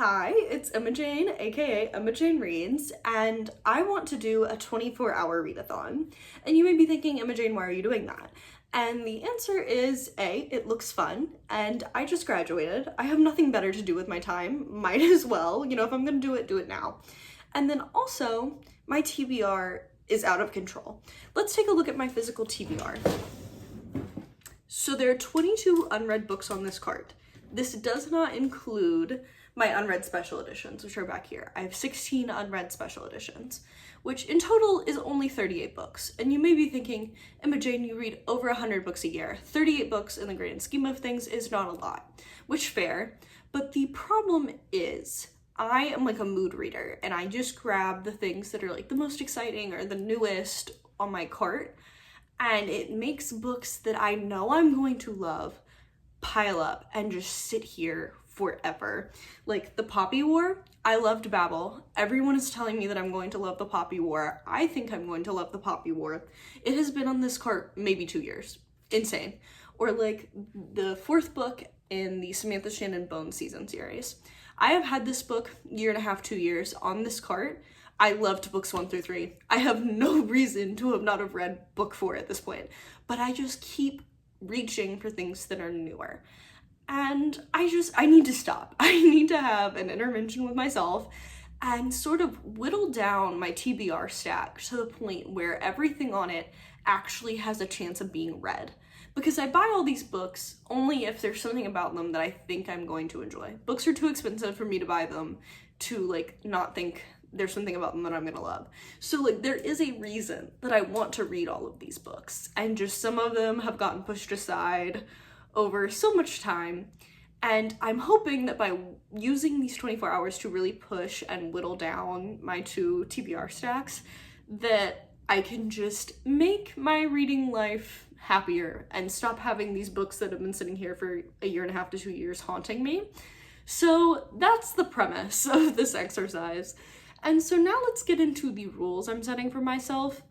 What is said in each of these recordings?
Hi, it's Emma Jane, aka Emma Jane Reads, and I want to do a 24-hour readathon. And you may be thinking, Emma Jane, why are you doing that? And the answer is A, it looks fun, and I just graduated. I have nothing better to do with my time. Might as well, if I'm gonna do it now. And then also, my TBR is out of control. Let's take a look at my physical TBR. So there are 22 unread books on this cart. This does not include my unread special editions, which are back here. I have 16 unread special editions, which in total is only 38 books. And you may be thinking, Emma Jane, you read over 100 books a year. 38 books in the grand scheme of things is not a lot, which fair. But the problem is I am like a mood reader and I just grab the things that are like the most exciting or the newest on my cart. And it makes books that I know I'm going to love pile up and just sit here forever. Like the Poppy War, I loved Babel. Everyone is telling me that I'm going to love the Poppy War. I think I'm going to love the Poppy War. It has been on this cart maybe 2 years. Insane. Or like the fourth book in the Samantha Shannon Bone season series. I have had this book 1.5 to 2 years on this cart. I loved books 1 through 3. I have no reason to have not have read book 4 at this point, but I just keep reaching for things that are newer. And I need to stop. I need to have an intervention with myself and sort of whittle down my TBR stack to the point where everything on it actually has a chance of being read. Because I buy all these books only if there's something about them that I think I'm going to enjoy. Books are too expensive for me to buy them to not think there's something about them that I'm gonna love. So there is a reason that I want to read all of these books, and just some of them have gotten pushed aside over so much time. And I'm hoping that by using these 24 hours to really push and whittle down my 2 TBR stacks, that I can just make my reading life happier and stop having these books that have been sitting here for 1.5 to 2 years haunting me. So that's the premise of this exercise. And so now let's get into the rules I'm setting for myself.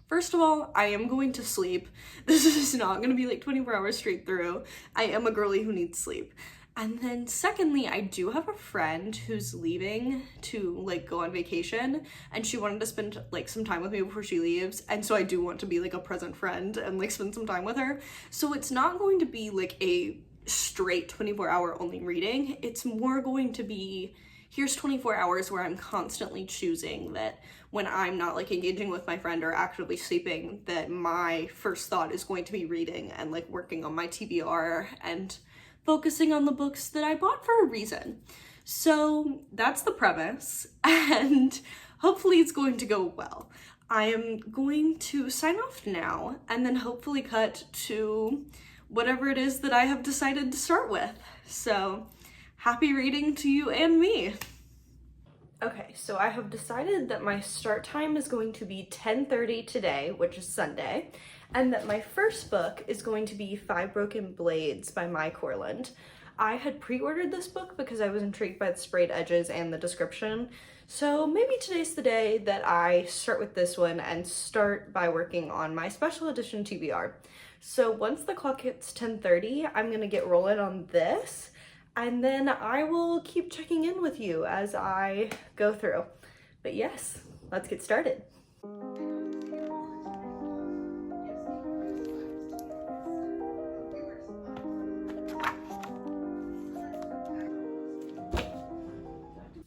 First of all, I am going to sleep. This is not going to be 24 hours straight through. I am a girly who needs sleep. And then secondly, I do have a friend who's leaving to go on vacation, and she wanted to spend some time with me before she leaves. And so I do want to be a present friend and spend some time with her. So it's not going to be a straight 24-hour only reading. It's more going to be, here's 24 hours where I'm constantly choosing that when I'm not engaging with my friend or actively sleeping, that my first thought is going to be reading and working on my TBR and focusing on the books that I bought for a reason. So that's the premise, and hopefully it's going to go well. I am going to sign off now and then hopefully cut to whatever it is that I have decided to start with. So happy reading to you and me. Okay, so I have decided that my start time is going to be 10:30 today, which is Sunday, and that my first book is going to be 5 Broken Blades by Mai Corland. I had pre-ordered this book because I was intrigued by the sprayed edges and the description, so maybe today's the day that I start with this one and start by working on my special edition TBR. So once the clock hits 10:30, I'm gonna get rolling on this, and then I will keep checking in with you as I go through. But yes, let's get started.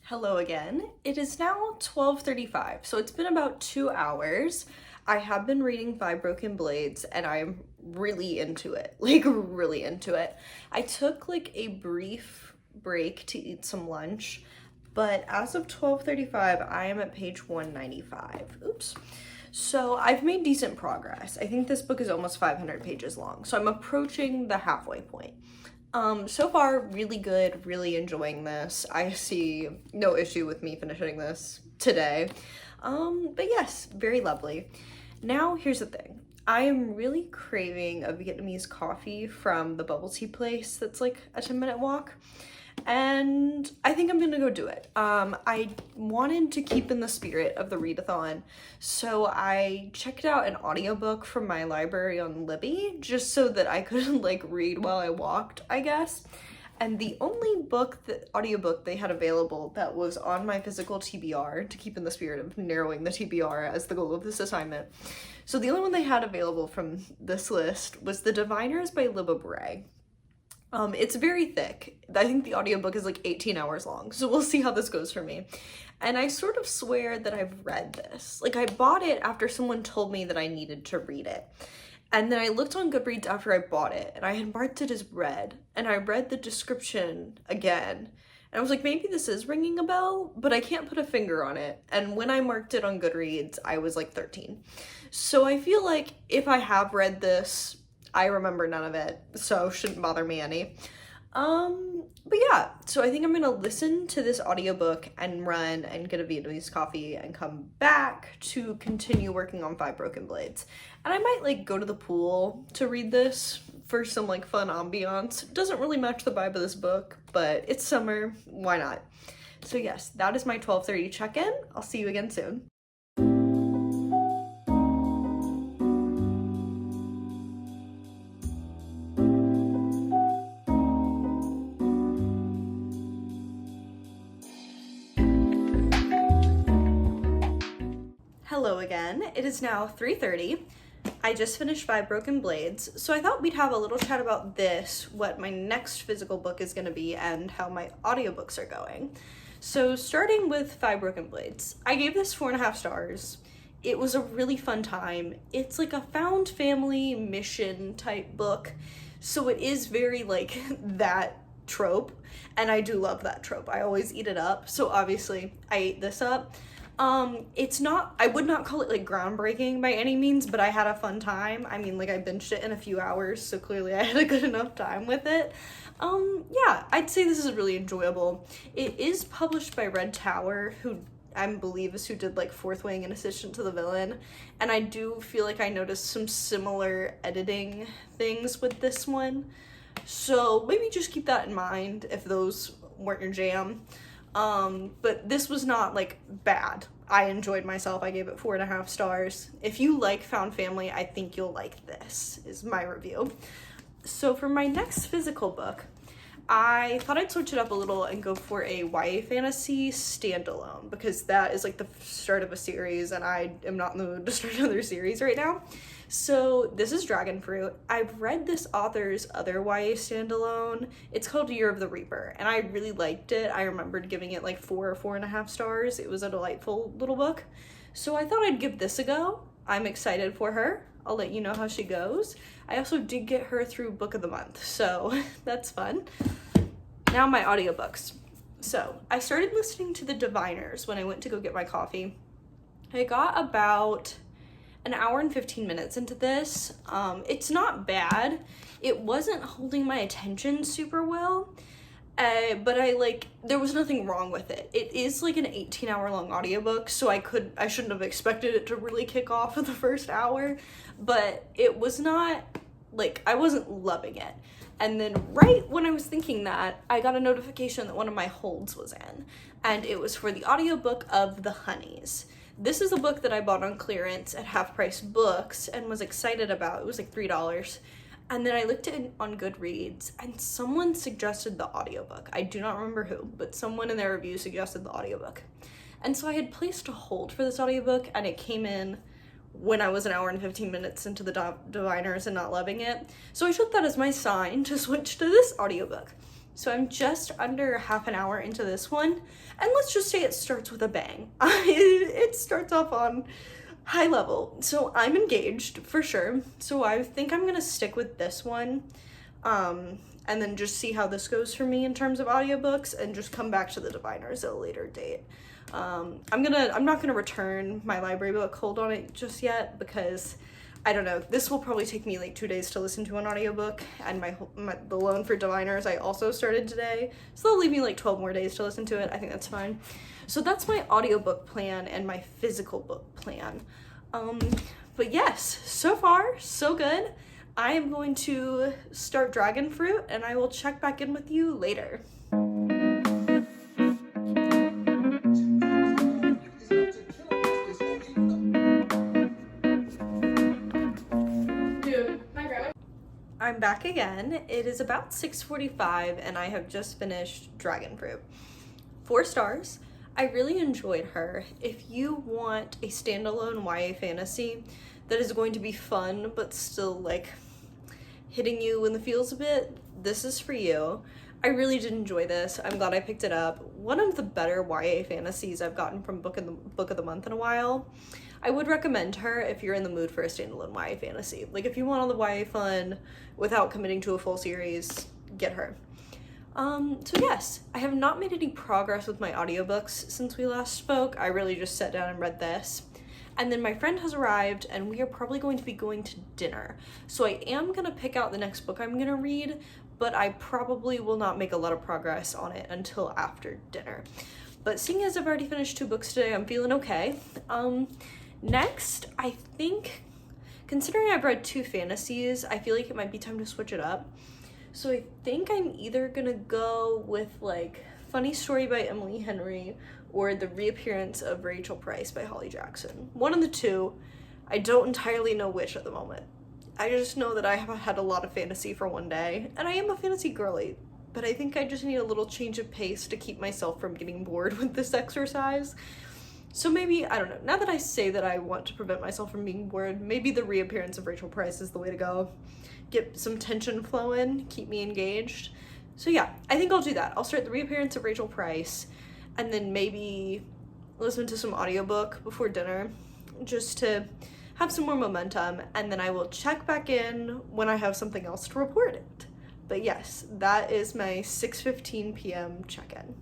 Hello again. It is now 12:35, so it's been about 2 hours. I have been reading 5 Broken Blades and I am really into it, really into it. I took a brief break to eat some lunch, but as of 12:35, I am at page 195. Oops. So I've made decent progress. I think this book is almost 500 pages long, so I'm approaching the halfway point. So far, really good, really enjoying this. I see no issue with me finishing this today. But yes, very lovely. Now, here's the thing. I am really craving a Vietnamese coffee from the bubble tea place that's a 10-minute walk. And I think I'm gonna go do it. I wanted to keep in the spirit of the readathon, so I checked out an audiobook from my library on Libby, just so that I could read while I walked, I guess. and the only audiobook they had available that was on my physical TBR, to keep in the spirit of narrowing the TBR as the goal of this assignment. So the only one they had available from this list was The Diviners by Libba Bray. It's very thick. I think the audiobook is like 18 hours long, so we'll see how this goes for me. And I sort of swear that I've read this. Like, I bought it after someone told me that I needed to read it. And then I looked on Goodreads after I bought it, and I had marked it as read, and I read the description again. And I was like, maybe this is ringing a bell, but I can't put a finger on it. And when I marked it on Goodreads, I was like 13. So I feel like if I have read this, I remember none of it, so shouldn't bother me any. But yeah, so I think I'm gonna listen to this audiobook and run and get a Vietnamese coffee and come back to continue working on Five Broken Blades. And I might like go to the pool to read this for some like fun ambiance. It doesn't really match the vibe of this book, but it's summer, why not? So yes, that is my 12:30 check-in. I'll see you again soon. Hello again. It is now 3:30. I just finished Five Broken Blades, so I thought we'd have a little chat about this, what my next physical book is going to be, and how my audiobooks are going. So starting with Five Broken Blades, I gave this 4.5 stars. It was a really fun time. It's like a found family mission type book, so it is very like that trope, and I do love that trope. I always eat it up, so obviously I ate this up. I would not call it like groundbreaking by any means, but I had a fun time. I mean, like, I binged it in a few hours, so clearly I had a good enough time with it. Yeah, I'd say this is really enjoyable. It is published by Red Tower, who I believe is who did like Fourth Wing and Assistant to the Villain, and I do feel like I noticed some similar editing things with this one, so maybe just keep that in mind if those weren't your jam. But this was not like bad. I enjoyed myself. I gave it 4.5 stars. If you like found family, I think you'll like this, is my review. So for my next physical book, I thought I'd switch it up a little and go for a YA fantasy standalone, because that is like the start of a series and I am not in the mood to start another series right now. So this is Dragon Fruit. I've read this author's other YA standalone. It's called Year of the Reaper, and I really liked it. I remembered giving it like 4 or 4.5 stars. It was a delightful little book. So I thought I'd give this a go. I'm excited for her. I'll let you know how she goes. I also did get her through Book of the Month, so that's fun. Now my audiobooks. So I started listening to The Diviners when I went to go get my coffee. I got about an hour and 15 minutes into this. It's not bad. It wasn't holding my attention super well, but there was nothing wrong with it. It is like an 18-hour long audiobook, so I shouldn't have expected it to really kick off in the first hour, but it was not, like, I wasn't loving it. And then right when I was thinking that, I got a notification that one of my holds was in, and it was for the audiobook of The Honeys. This is a book that I bought on clearance at Half Price Books and was excited about. It was like $3. And then I looked at it on Goodreads and someone suggested the audiobook. I do not remember who, but someone in their review suggested the audiobook. And so I had placed a hold for this audiobook, and it came in when I was an hour and 15 minutes into the Diviners and not loving it. So I took that as my sign to switch to this audiobook. So I'm just under half an hour into this one, and let's just say it starts with a bang. It starts off on high level, so I'm engaged for sure. So I think I'm gonna stick with this one, and then just see how this goes for me in terms of audiobooks, and just come back to the Diviners at a later date. I'm not gonna return my library book hold on it just yet, because I don't know, this will probably take me like 2 days to listen to an audiobook, and the loan for Diviners I also started today, so that'll leave me like 12 more days to listen to it. I think that's fine. So that's my audiobook plan and my physical book plan. But yes, so far so good. I am going to start Dragon Fruit, and I will check back in with you later. I'm back again. It is about 6:45 and I have just finished Dragon Fruit. 4 stars. I really enjoyed her. If you want a standalone YA fantasy that is going to be fun but still like hitting you in the feels a bit, this is for you. I really did enjoy this. I'm glad I picked it up. One of the better YA fantasies I've gotten from book of the month in a while. I would recommend her if you're in the mood for a standalone YA fantasy. Like if you want all the YA fun without committing to a full series, get her. So yes, I have not made any progress with my audiobooks since we last spoke. I really just sat down and read this. And then my friend has arrived and we are probably going to be going to dinner. So I am going to pick out the next book I'm going to read, but I probably will not make a lot of progress on it until after dinner. But seeing as I've already finished 2 books today, I'm feeling okay. Next, I think, considering I've read 2 fantasies, I feel like it might be time to switch it up. So I think I'm either gonna go with like Funny Story by Emily Henry or The Reappearance of Rachel Price by Holly Jackson. One of the 2. I don't entirely know which at the moment. I just know that I have had a lot of fantasy for one day, and I am a fantasy girly, but I think I just need a little change of pace to keep myself from getting bored with this exercise. So maybe, I don't know, now that I say that I want to prevent myself from being bored, maybe The Reappearance of Rachel Price is the way to go. Get some tension flowing, keep me engaged. So yeah, I think I'll do that. I'll start The Reappearance of Rachel Price, and then maybe listen to some audiobook before dinner, just to have some more momentum, and then I will check back in when I have something else to report it. But yes, that is my 6:15 p.m. check-in.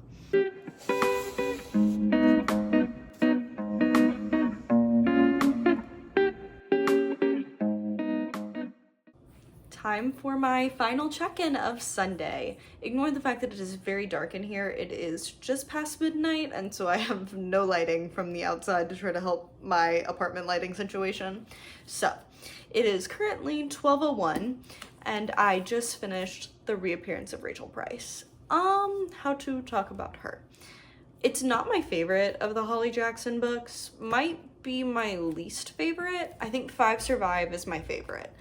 Time for my final check-in of Sunday. Ignore the fact that it is very dark in here. It is just past midnight, and so I have no lighting from the outside to try to help my apartment lighting situation. So, it is currently 12:01, and I just finished The Reappearance of Rachel Price. How to talk about her. It's not my favorite of the Holly Jackson books. Might be my least favorite. I think 5 Survive is my favorite.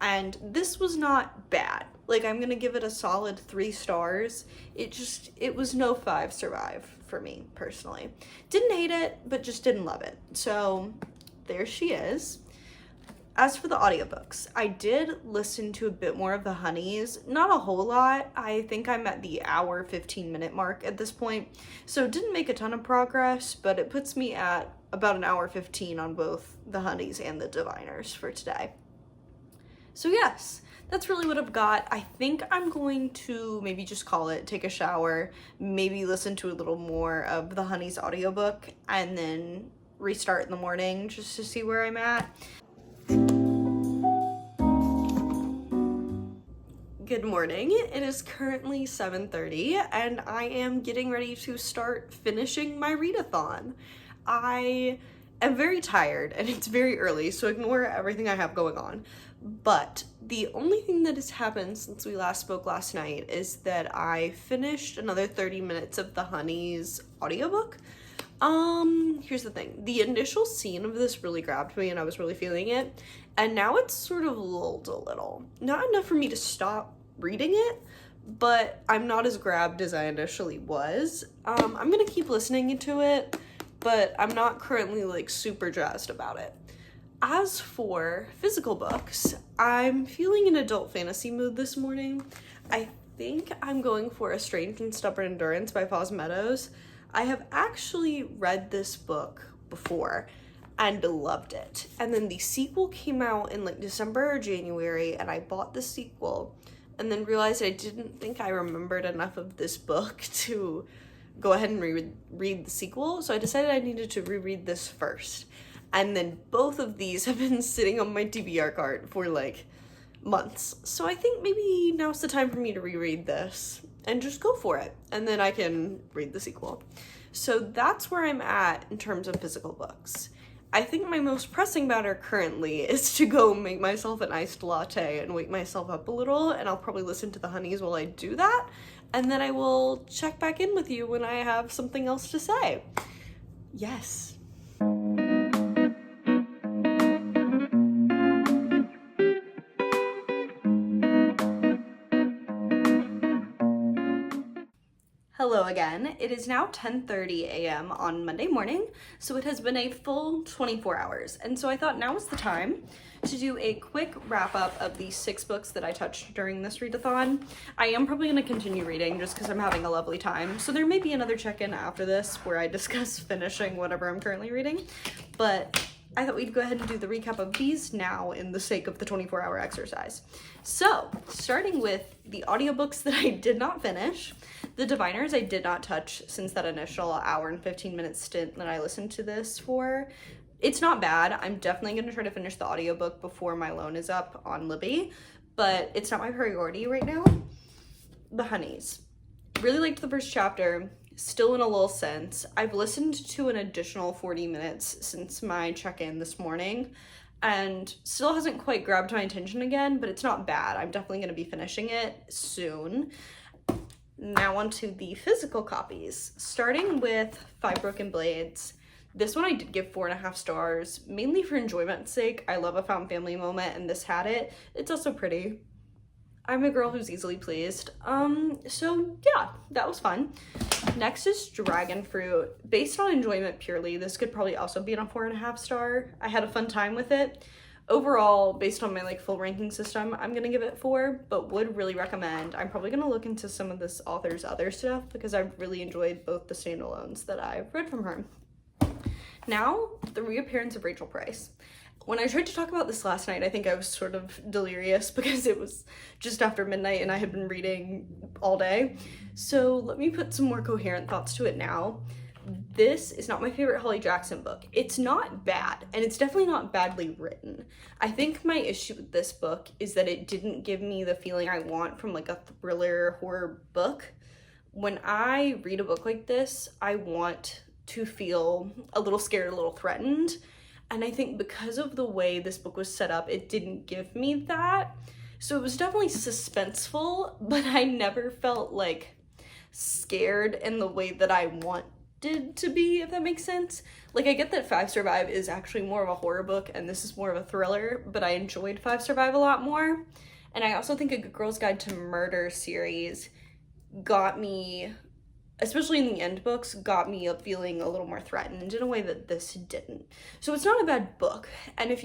And this was not bad. Like, I'm gonna give it a solid 3 stars. It was no 5 Survive for me, personally. Didn't hate it, but just didn't love it. So, there she is. As for the audiobooks, I did listen to a bit more of the Honeys. Not a whole lot. I think I'm at the hour 15-minute mark at this point. So, it didn't make a ton of progress, but it puts me at about an hour 15 on both the Honeys and the Diviners for today. So yes, that's really what I've got. I think I'm going to maybe just call it, take a shower, maybe listen to a little more of the Honey's audiobook, and then restart in the morning just to see where I'm at. Good morning. It is currently 7:30 and I am getting ready to start finishing my readathon. I am very tired and it's very early, so ignore everything I have going on. But the only thing that has happened since we last spoke last night is that I finished another 30 minutes of the Honey's audiobook. Here's the thing. The initial scene of this really grabbed me and I was really feeling it. And now it's sort of lulled a little. Not enough for me to stop reading it, but I'm not as grabbed as I initially was. I'm gonna keep listening to it, but I'm not currently like super jazzed about it. As for physical books, I'm feeling an adult fantasy mood this morning. I think I'm going for A Strange and Stubborn Endurance by Foz Meadows. I have actually read this book before and loved it. And then the sequel came out in like December or January, and I bought the sequel and then realized I didn't think I remembered enough of this book to go ahead and read the sequel. So I decided I needed to reread this first. And then both of these have been sitting on my TBR cart for like months. So I think maybe now's the time for me to reread this and just go for it. And then I can read the sequel. So that's where I'm at in terms of physical books. I think my most pressing matter currently is to go make myself an iced latte and wake myself up a little, and I'll probably listen to the Honeys while I do that, and then I will check back in with you when I have something else to say. Yes. Hello again. It is now 10:30 a.m. on Monday morning, so it has been a full 24 hours. And so I thought now is the time to do a quick wrap up of the 6 books that I touched during this readathon. I am probably going to continue reading just because I'm having a lovely time. So there may be another check-in after this where I discuss finishing whatever I'm currently reading, but I thought we'd go ahead and do the recap of these now in the sake of the 24-hour exercise. So, starting with the audiobooks that I did not finish, The Diviners I did not touch since that initial hour and 15-minute stint that I listened to this for. It's not bad. I'm definitely going to try to finish the audiobook before my loan is up on Libby, but it's not my priority right now. The Honeys. Really liked the first chapter. Still in a lull since. I've listened to an additional 40 minutes since my check-in this morning and still hasn't quite grabbed my attention again, but it's not bad. I'm definitely going to be finishing it soon. Now on to the physical copies. Starting with Five Broken Blades. This one I did give 4.5 stars, mainly for enjoyment's sake. I love a found family moment and this had it. It's also pretty. I'm a girl who's easily pleased. So yeah, that was fun. Next is Dragon Fruit. Based on enjoyment purely, this could probably also be on a 4.5 star. I had a fun time with it. Overall, based on my full ranking system, I'm gonna give it 4, but would really recommend. I'm probably gonna look into some of this author's other stuff because I've really enjoyed both the standalones that I've read from her. Now, the reappearance of Rachel Price. When I tried to talk about this last night, I think I was sort of delirious because it was just after midnight and I had been reading all day. So let me put some more coherent thoughts to it now. This is not my favorite Holly Jackson book. It's not bad, and it's definitely not badly written. I think my issue with this book is that it didn't give me the feeling I want from a thriller horror book. When I read a book like this, I want to feel a little scared, a little threatened. And I think because of the way this book was set up, it didn't give me that. So it was definitely suspenseful, but I never felt scared in the way that I wanted to be, if that makes sense. I get that Five Survive is actually more of a horror book and this is more of a thriller, but I enjoyed Five Survive a lot more. And I also think A Good Girl's Guide to Murder series got me, especially in the end books, got me feeling a little more threatened in a way that this didn't. So it's not a bad book. And if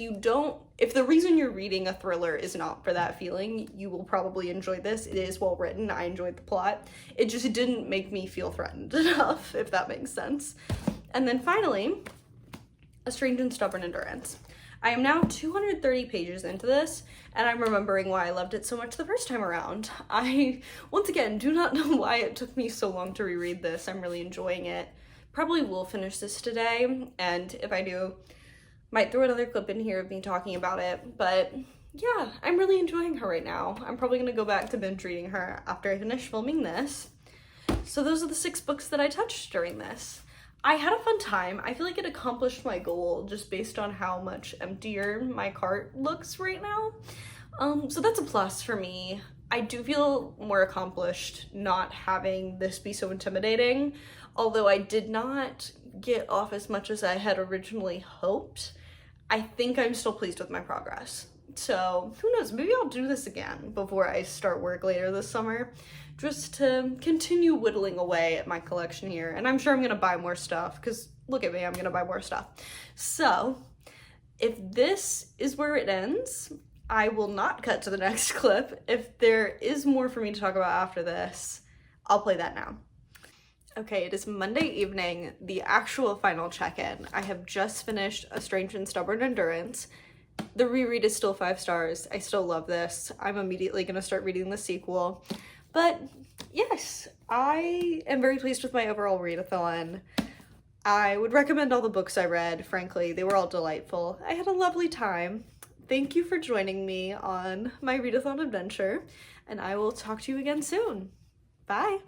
the reason you're reading a thriller is not for that feeling, you will probably enjoy this. It is well written. I enjoyed the plot. It just didn't make me feel threatened enough, if that makes sense. And then finally, A Strange and Stubborn Endurance. I am now 230 pages into this, and I'm remembering why I loved it so much the first time around. I, once again, do not know why it took me so long to reread this. I'm really enjoying it. Probably will finish this today, and if I do, might throw another clip in here of me talking about it, but yeah, I'm really enjoying her right now. I'm probably gonna go back to binge reading her after I finish filming this. So those are the 6 books that I touched during this. I had a fun time. I feel like it accomplished my goal just based on how much emptier my cart looks right now. So that's a plus for me. I do feel more accomplished not having this be so intimidating, although I did not get off as much as I had originally hoped. I think I'm still pleased with my progress. So who knows, maybe I'll do this again before I start work later this summer, just to continue whittling away at my collection here. And I'm sure I'm gonna buy more stuff, because look at me, I'm gonna buy more stuff. So if this is where it ends, I will not cut to the next clip. If there is more for me to talk about after this, I'll play that now. Okay, it is Monday evening, the actual final check-in. I have just finished A Strange and Stubborn Endurance. The reread is still 5 stars. I still love this. I'm immediately gonna start reading the sequel. But yes, I am very pleased with my overall readathon. I would recommend all the books I read, frankly. They were all delightful. I had a lovely time. Thank you for joining me on my readathon adventure, and I will talk to you again soon. Bye!